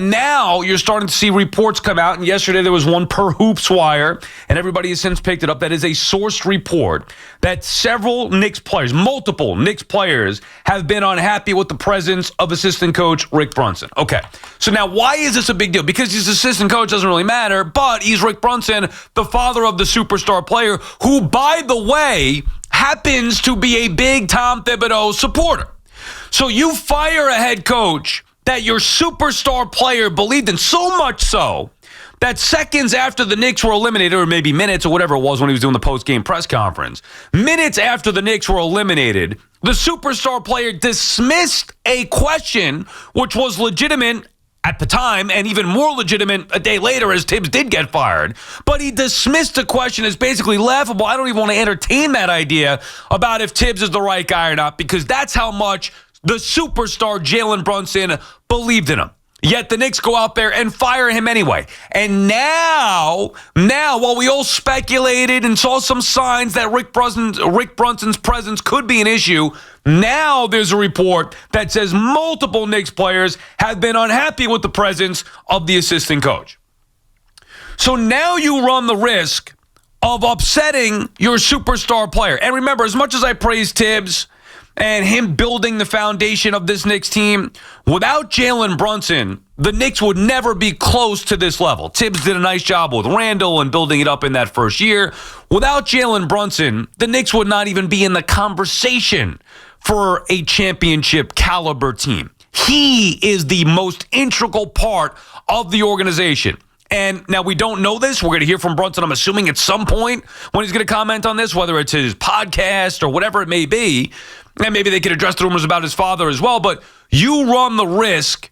Now you're starting to see reports come out, and yesterday there was one per Hoops Wire, and everybody has since picked it up. That is a sourced report that several Knicks players, multiple Knicks players, have been unhappy with the presence of assistant coach Rick Brunson. Okay, so now why is this a big deal? Because his assistant coach doesn't really matter, but he's Rick Brunson, the father of the superstar player, who, by the way, happens to be a big Tom Thibodeau supporter. So you fire a head coach that your superstar player believed in, so much so that seconds after the Knicks were eliminated, or maybe minutes or whatever it was when he was doing the post-game press conference, minutes after the Knicks were eliminated, the superstar player dismissed a question which was legitimate at the time and even more legitimate a day later as Thibs did get fired. But he dismissed the question as basically laughable. I don't even want to entertain that idea about if Thibs is the right guy or not, because that's how much the superstar Jalen Brunson believed in him. Yet the Knicks go out there and fire him anyway. And now, while we all speculated and saw some signs that Rick Brunson's presence could be an issue, now there's a report that says multiple Knicks players have been unhappy with the presence of the assistant coach. So now you run the risk of upsetting your superstar player. And remember, as much as I praise Thibs and him building the foundation of this Knicks team, without Jalen Brunson, the Knicks would never be close to this level. Thibs did a nice job with Randall and building it up in that first year. Without Jalen Brunson, the Knicks would not even be in the conversation for a championship caliber team. He is the most integral part of the organization. And now we don't know this. We're going to hear from Brunson, I'm assuming, at some point when he's going to comment on this, whether it's his podcast or whatever it may be. And maybe they could address the rumors about his father as well. But you run the risk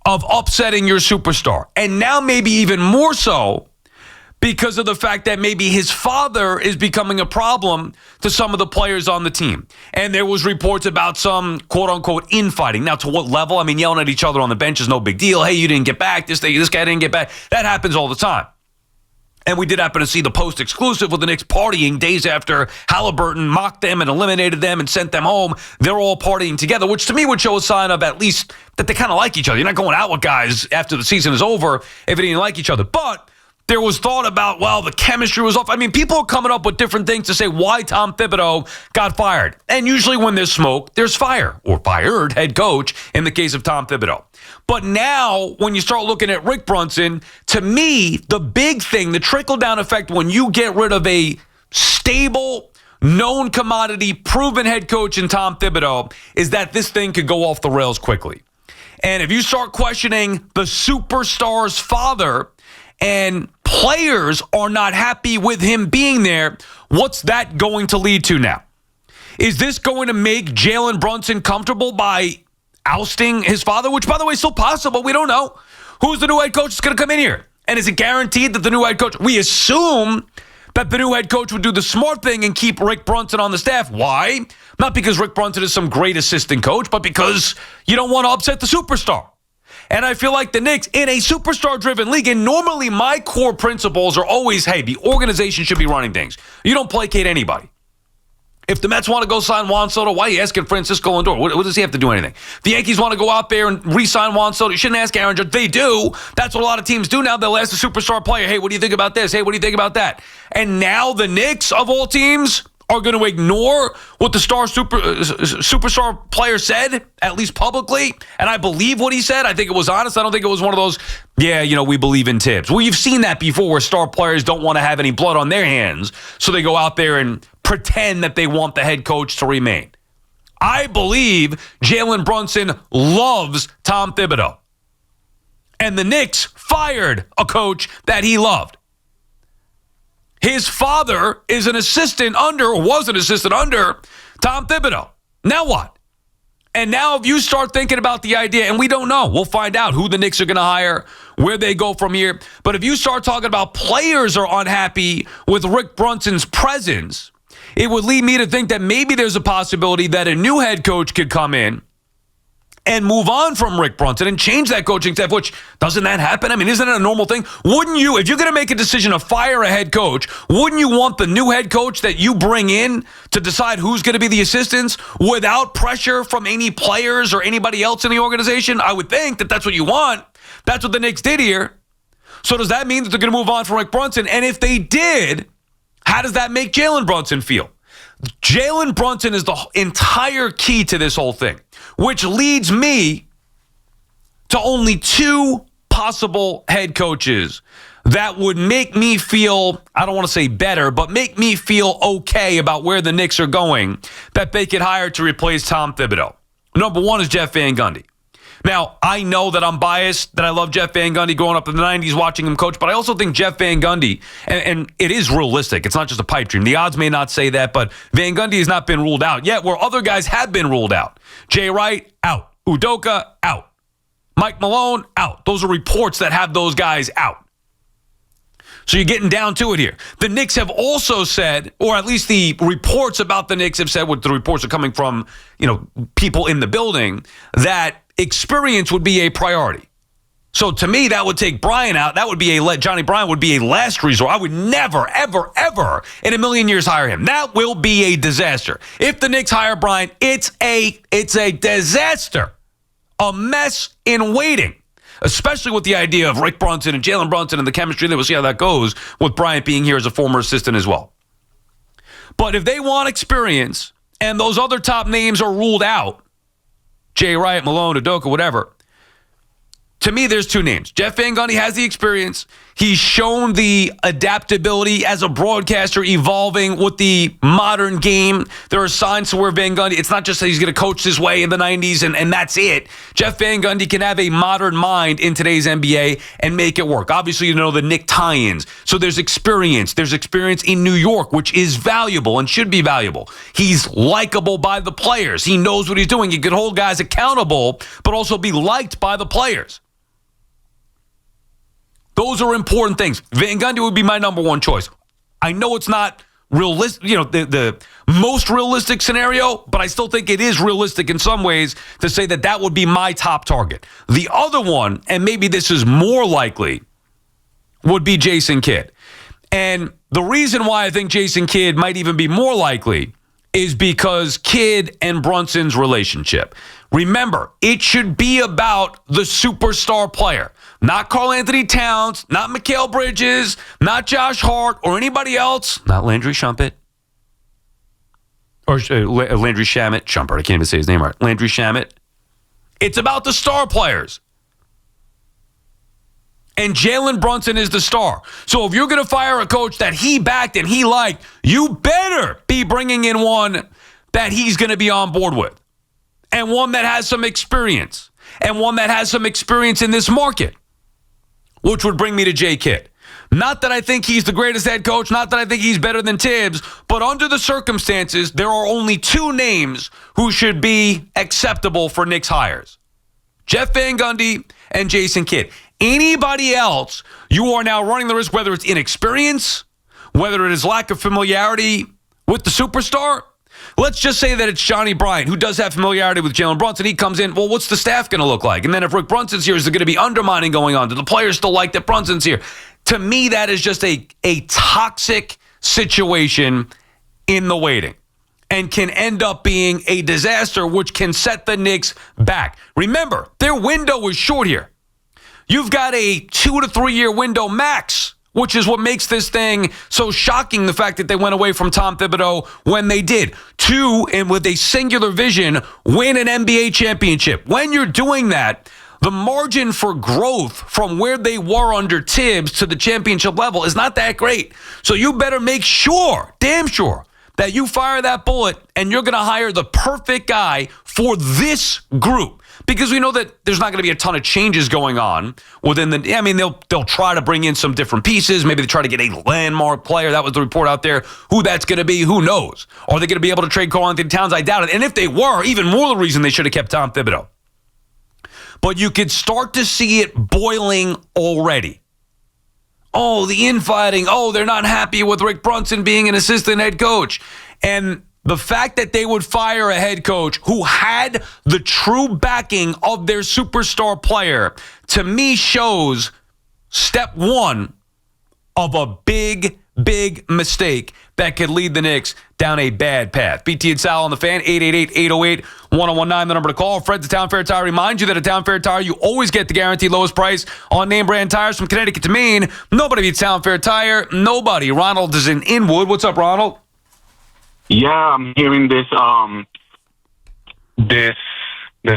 of upsetting your superstar. And now maybe even more so because of the fact that maybe his father is becoming a problem to some of the players on the team. And there was reports about some quote-unquote infighting. Now, to what level? I mean, yelling at each other on the bench is no big deal. Hey, you didn't get back. This guy didn't get back. That happens all the time. And we did happen to see the Post exclusive with the Knicks partying days after Halliburton mocked them and eliminated them and sent them home. They're all partying together, which to me would show a sign of at least that they kind of like each other. You're not going out with guys after the season is over if they didn't like each other. But there was thought about, well, the chemistry was off. I mean, people are coming up with different things to say why Tom Thibodeau got fired. And usually when there's smoke, there's fire, or fired head coach in the case of Tom Thibodeau. But now when you start looking at Rick Brunson, to me, the big thing, the trickle-down effect when you get rid of a stable, known commodity, proven head coach in Tom Thibodeau is that this thing could go off the rails quickly. And if you start questioning the superstar's father, and players are not happy with him being there, what's that going to lead to now? Is this going to make Jalen Brunson comfortable by ousting his father, which, by the way, is still possible? We don't know. Who's the new head coach that's going to come in here? And is it guaranteed that the new head coach, we assume that the new head coach would do the smart thing and keep Rick Brunson on the staff. Why? Not because Rick Brunson is some great assistant coach, but because you don't want to upset the superstar. And I feel like the Knicks, in a superstar-driven league, and normally my core principles are always, hey, the organization should be running things. You don't placate anybody. If the Mets want to go sign Juan Soto, why are you asking Francisco Lindor? What does he have to do anything? If the Yankees want to go out there and re-sign Juan Soto, you shouldn't ask Aaron Judge. They do. That's what a lot of teams do now. They'll ask the superstar player, hey, what do you think about this? Hey, what do you think about that? And now the Knicks, of all teams, are going to ignore what the superstar player said, at least publicly. And I believe what he said. I think it was honest. I don't think it was one of those, we believe in Thibs. Well, you've seen that before where star players don't want to have any blood on their hands, so they go out there and pretend that they want the head coach to remain. I believe Jalen Brunson loves Tom Thibodeau. And the Knicks fired a coach that he loved. His father was an assistant under Tom Thibodeau. Now what? And now if you start thinking about the idea, and we don't know, we'll find out who the Knicks are going to hire, where they go from here. But if you start talking about players are unhappy with Rick Brunson's presence, it would lead me to think that maybe there's a possibility that a new head coach could come in and move on from Rick Brunson and change that coaching staff, which, doesn't that happen? I mean, isn't it a normal thing? Wouldn't you, if you're going to make a decision to fire a head coach, wouldn't you want the new head coach that you bring in to decide who's going to be the assistants without pressure from any players or anybody else in the organization? I would think that that's what you want. That's what the Knicks did here. So does that mean that they're going to move on from Rick Brunson? And if they did, how does that make Jalen Brunson feel? Jalen Brunson is the entire key to this whole thing, which leads me to only two possible head coaches that would make me feel, I don't want to say better, but make me feel okay about where the Knicks are going, that they could hire to replace Tom Thibodeau. Number one is Jeff Van Gundy. Now, I know that I'm biased, that I love Jeff Van Gundy growing up in the 90s watching him coach, but I also think Jeff Van Gundy, and it is realistic. It's not just a pipe dream. The odds may not say that, but Van Gundy has not been ruled out yet, where other guys have been ruled out. Jay Wright, out. Udoka, out. Mike Malone, out. Those are reports that have those guys out. So you're getting down to it here. The Knicks have also said, or at least the reports about the Knicks have said, what the reports are coming from, people in the building, that experience would be a priority. So to me, that would take Bryant out. That would be Johnny Bryant would be a last resort. I would never, ever, ever in a million years hire him. That will be a disaster. If the Knicks hire Bryant, it's a disaster. A mess in waiting. Especially with the idea of Rick Brunson and Jalen Brunson and the chemistry there. We'll see how that goes with Bryant being here as a former assistant as well. But if they want experience and those other top names are ruled out, Jay Wright, Malone, Udoka, whatever, to me, there's two names. Jeff Van Gundy has the experience. He's shown the adaptability as a broadcaster, evolving with the modern game. There are signs to where Van Gundy, it's not just that he's going to coach his way in the 90s and that's it. Jeff Van Gundy can have a modern mind in today's NBA and make it work. Obviously, the Knick tie-ins. So there's experience. There's experience in New York, which is valuable and should be valuable. He's likable by the players. He knows what he's doing. He can hold guys accountable, but also be liked by the players. Those are important things. Van Gundy would be my number one choice. I know it's not realistic, the most realistic scenario, but I still think it is realistic in some ways to say that would be my top target. The other one, and maybe this is more likely, would be Jason Kidd. And the reason why I think Jason Kidd might even be more likely is because Kidd and Brunson's relationship. Remember, it should be about the superstar player. Not Karl Anthony Towns, not Mikal Bridges, not Josh Hart, or anybody else. Not Landry Shumpert. Or Landry Shamet. Shumpert, I can't even say his name right. Landry Shamet. It's about the star players. And Jalen Brunson is the star. So if you're going to fire a coach that he backed and he liked, you better be bringing in one that he's going to be on board with. And one that has some experience. And one that has some experience in this market. Which would bring me to Jay Kidd. Not that I think he's the greatest head coach, not that I think he's better than Thibs, but under the circumstances, there are only two names who should be acceptable for Knicks hires. Jeff Van Gundy and Jason Kidd. Anybody else, you are now running the risk, whether it's inexperience, whether it is lack of familiarity with the superstar. Let's just say that it's Johnny Bryant, who does have familiarity with Jalen Brunson. He comes in, well, what's the staff going to look like? And then if Rick Brunson's here, is there going to be undermining going on? Do the players still like that Brunson's here? To me, that is just a toxic situation in the waiting and can end up being a disaster, which can set the Knicks back. Remember, their window is short here. You've got a 2 to 3 year window max, which is what makes this thing so shocking, the fact that they went away from Tom Thibodeau when they did. 2, and with a singular vision, win an NBA championship. When you're doing that, the margin for growth from where they were under Thibs to the championship level is not that great. So you better make sure, damn sure, that you fire that bullet and you're going to hire the perfect guy for this group. Because we know that there's not going to be a ton of changes going on within the. I mean, they'll try to bring in some different pieces. Maybe they try to get a landmark player. That was the report out there. Who that's going to be, who knows? Are they going to be able to trade Karl Anthony Towns? I doubt it. And if they were, even more the reason they should have kept Tom Thibodeau. But you could start to see it boiling already. Oh, the infighting. Oh, they're not happy with Rick Brunson being an assistant head coach. And the fact that they would fire a head coach who had the true backing of their superstar player, to me, shows step one of a big, big mistake that could lead the Knicks down a bad path. BT and Sal on the Fan, 888-808-1019, the number to call. Fred, the Town Fair Tire, reminds you that at Town Fair Tire, you always get the guaranteed lowest price on name brand tires from Connecticut to Maine. Nobody beats Town Fair Tire. Nobody. Ronald is in Inwood. What's up, Ronald? Yeah, I'm hearing this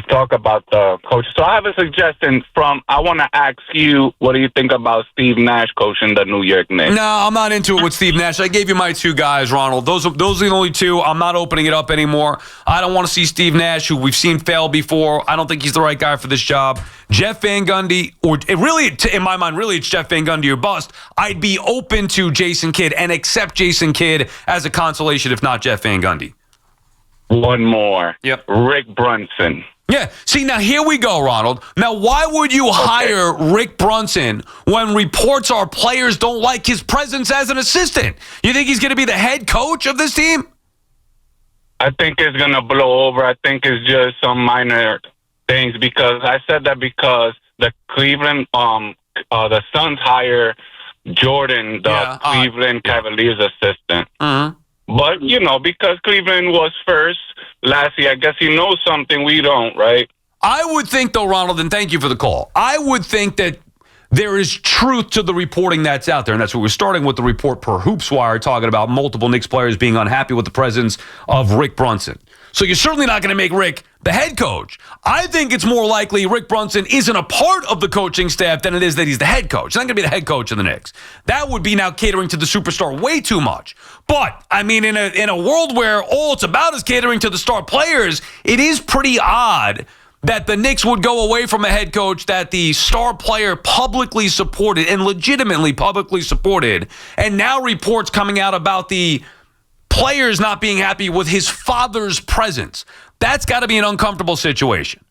talk about the coach. So I have a suggestion I want to ask you, what do you think about Steve Nash coaching the New York Knicks? No, I'm not into it with Steve Nash. I gave you my two guys, Ronald. Those are the only two. I'm not opening it up anymore. I don't want to see Steve Nash, who we've seen fail before. I don't think he's the right guy for this job. Jeff Van Gundy, in my mind, it's Jeff Van Gundy or bust. I'd be open to Jason Kidd and accept Jason Kidd as a consolation, if not Jeff Van Gundy. One more. Yep. Rick Brunson. Yeah. See, now here we go, Ronald. Now, why would you hire Rick Brunson when reports are players don't like his presence as an assistant? You think he's going to be the head coach of this team? I think it's going to blow over. I think it's just some minor things, because I said that because the Cleveland, the Suns hire Jordan, the Cleveland Cavaliers assistant. Mm-hmm. But, because Cleveland was first last year, I guess he knows something we don't, right? I would think, though, Ronald, and thank you for the call, I would think that there is truth to the reporting that's out there, and that's what we're starting with, the report per HoopsWire talking about multiple Knicks players being unhappy with the presence of Rick Brunson. So you're certainly not going to make Rick the head coach. I think it's more likely Rick Brunson isn't a part of the coaching staff than it is that he's the head coach. He's not going to be the head coach of the Knicks. That would be now catering to the superstar way too much. But, I mean, in a world where all it's about is catering to the star players, it is pretty odd that the Knicks would go away from a head coach that the star player publicly supported and legitimately publicly supported, and now reports coming out about the players not being happy with his father's presence. That's got to be an uncomfortable situation.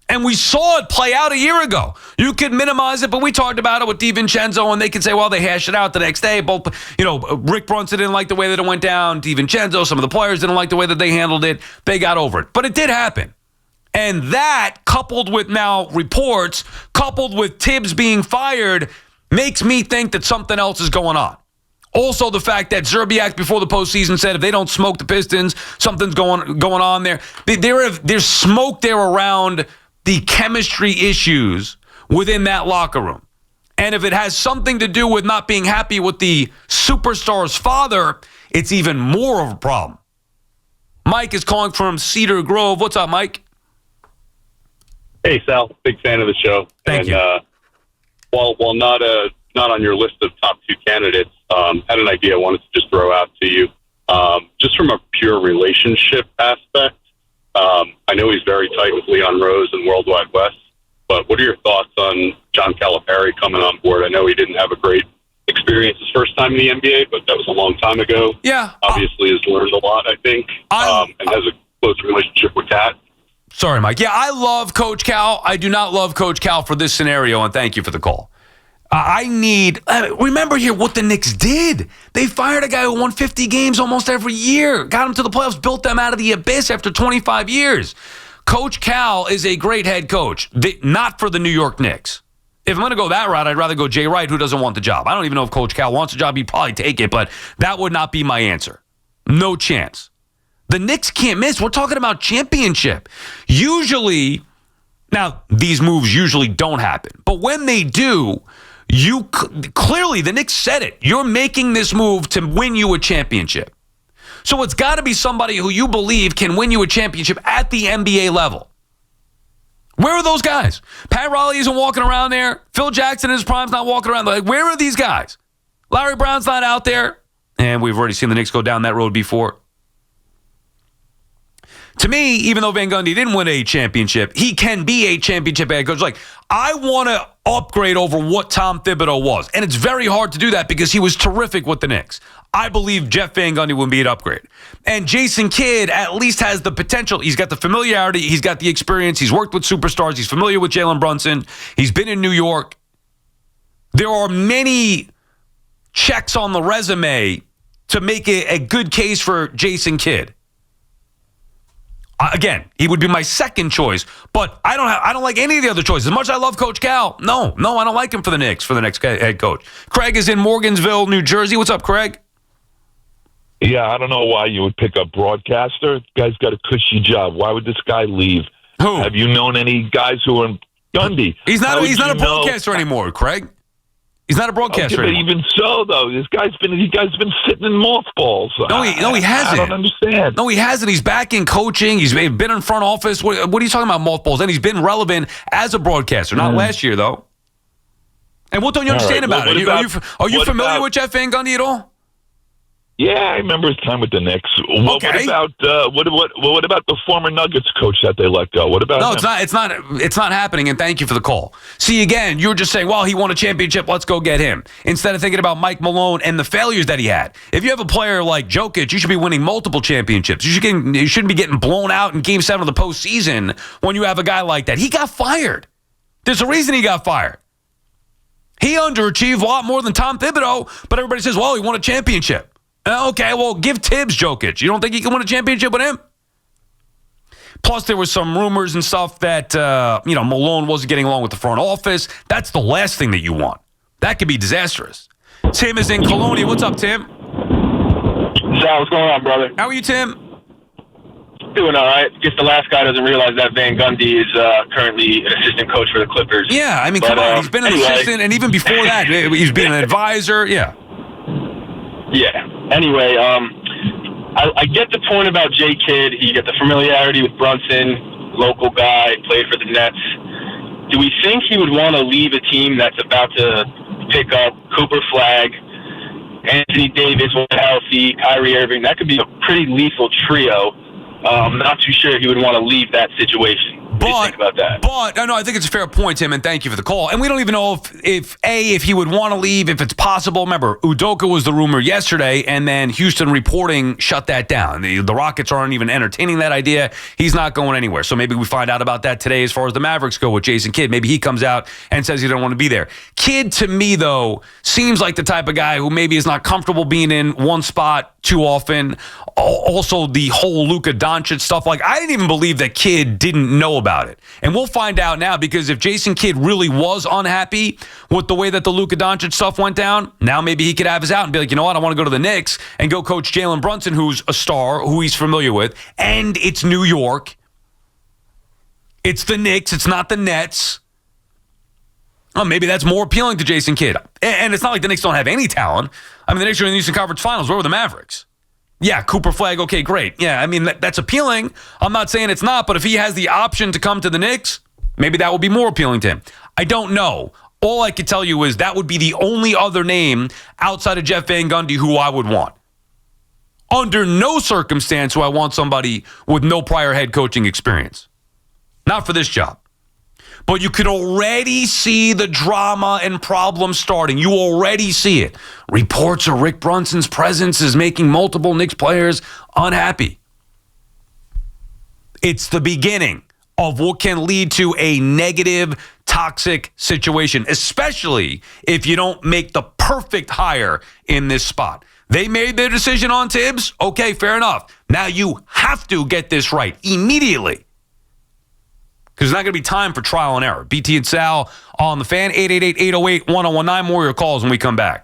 And we saw it play out a year ago. You could minimize it, but we talked about it with DiVincenzo, and they could say, well, they hashed it out the next day. Both, Rick Brunson didn't like the way that it went down. DiVincenzo, some of the players didn't like the way that they handled it. They got over it. But it did happen. And that, coupled with now reports, coupled with Thibs being fired, makes me think that something else is going on. Also, the fact that Zerbiak before the postseason said if they don't smoke the Pistons, something's going on there. There's smoke there around the chemistry issues within that locker room. And if it has something to do with not being happy with the superstar's father, it's even more of a problem. Mike is calling from Cedar Grove. What's up, Mike? Hey, Sal. Big fan of the show. Thank you. While not on your list of top two candidates, had an idea I wanted to just throw out to you. Just from a pure relationship aspect, I know he's very tight with Leon Rose and Worldwide West, but what are your thoughts on John Calipari coming on board? I know he didn't have a great experience his first time in the NBA, but that was a long time ago. Yeah. Obviously has learned a lot, I think, and has a close relationship with Cat. Sorry, Mike. Yeah, I love Coach Cal. I do not love Coach Cal for this scenario, and thank you for the call. Remember here what the Knicks did. They fired a guy who won 50 games almost every year, got him to the playoffs, built them out of the abyss after 25 years. Coach Cal is a great head coach, not for the New York Knicks. If I'm going to go that route, I'd rather go Jay Wright, who doesn't want the job. I don't even know if Coach Cal wants the job. He'd probably take it, but that would not be my answer. No chance. The Knicks can't miss. We're talking about championship. Usually, now these moves usually don't happen, but when they do, clearly the Knicks said it. You're making this move to win you a championship. So it's got to be somebody who you believe can win you a championship at the NBA level. Where are those guys? Pat Riley isn't walking around there. Phil Jackson in his prime's not walking around. Like, where are these guys? Larry Brown's not out there. And we've already seen the Knicks go down that road before. To me, even though Van Gundy didn't win a championship, he can be a championship head coach. Like, I want to upgrade over what Tom Thibodeau was. And it's very hard to do that because he was terrific with the Knicks. I believe Jeff Van Gundy would be an upgrade. And Jason Kidd at least has the potential. He's got the familiarity. He's got the experience. He's worked with superstars. He's familiar with Jalen Brunson. He's been in New York. There are many checks on the resume to make a good case for Jason Kidd. Again, he would be my second choice, but I don't like any of the other choices. As much as I love Coach Cal, no, I don't like him for the Knicks, for the next head coach. Craig is in Morgansville, New Jersey. What's up, Craig? Yeah, I don't know why you would pick up broadcaster. Guy's got a cushy job. Why would this guy leave? Who? Have you known any guys who are Gundy? He's not a broadcaster anymore, Craig. He's not a broadcaster okay, but anymore. even so, though, this guy's been sitting in mothballs. No, he hasn't. I don't understand. No, he hasn't. He's back in coaching. He's been in front office. What are you talking about, mothballs? And he's been relevant as a broadcaster. Not last year, though. And what don't you understand about it? Are you familiar with Jeff Van Gundy at all? Yeah, I remember his time with the Knicks. What about the former Nuggets coach that they let go? What about him? It's not happening, and thank you for the call. See, again, you were just saying, well, he won a championship, let's go get him. Instead of thinking about Mike Malone and the failures that he had. If you have a player like Jokic, you should be winning multiple championships. You shouldn't be getting blown out in Game 7 of the postseason when you have a guy like that. He got fired. There's a reason he got fired. He underachieved a lot more than Tom Thibodeau, but everybody says, well, he won a championship. Okay, well, give Thibs Jokic. You don't think he can win a championship with him? Plus, there was some rumors and stuff that, Malone wasn't getting along with the front office. That's the last thing that you want. That could be disastrous. Tim is in Colonia. What's up, Tim? Sal, what's going on, brother? How are you, Tim? Doing all right. Guess the last guy doesn't realize that Van Gundy is currently an assistant coach for the Clippers. Yeah, I mean, come on. He's been an assistant, and even before that, he's been an advisor. Yeah. Yeah. Anyway, I get the point about J. Kidd. You get the familiarity with Brunson, local guy, played for the Nets. Do we think he would want to leave a team that's about to pick up Cooper Flagg, Anthony Davis when healthy, Kyrie Irving? That could be a pretty lethal trio. I'm not too sure he would want to leave that situation. What do you think about that? I think it's a fair point, Tim, and thank you for the call. And we don't even know if he would want to leave, if it's possible. Remember, Udoka was the rumor yesterday, and then Houston reporting shut that down. The Rockets aren't even entertaining that idea. He's not going anywhere. So maybe we find out about that today as far as the Mavericks go with Jason Kidd. Maybe he comes out and says he don't want to be there. Kidd, to me, though, seems like the type of guy who maybe is not comfortable being in one spot too often. Also, the whole Luka Doncic stuff. Like, I didn't even believe that Kidd didn't know about it. And we'll find out now, because if Jason Kidd really was unhappy with the way that the Luka Doncic stuff went down, now maybe he could have his out and be like, you know what, I want to go to the Knicks and go coach Jalen Brunson, who's a star, who he's familiar with, and it's New York. It's the Knicks. It's not the Nets. Oh, maybe that's more appealing to Jason Kidd. And it's not like the Knicks don't have any talent. I mean, the Knicks are in the Eastern Conference Finals. Where were the Mavericks? Yeah, Cooper Flagg, okay, great. Yeah, I mean, that's appealing. I'm not saying it's not, but if he has the option to come to the Knicks, maybe that would be more appealing to him. I don't know. All I could tell you is that would be the only other name outside of Jeff Van Gundy who I would want. Under no circumstance do I want somebody with no prior head coaching experience. Not for this job. But you could already see the drama and problems starting. You already see it. Reports of Rick Brunson's presence is making multiple Knicks players unhappy. It's the beginning of what can lead to a negative, toxic situation, especially if you don't make the perfect hire in this spot. They made their decision on Thibs. Okay, fair enough. Now you have to get this right immediately. Because there's not going to be time for trial and error. BT and Sal on the Fan, 888-808-1019. More of your calls when we come back.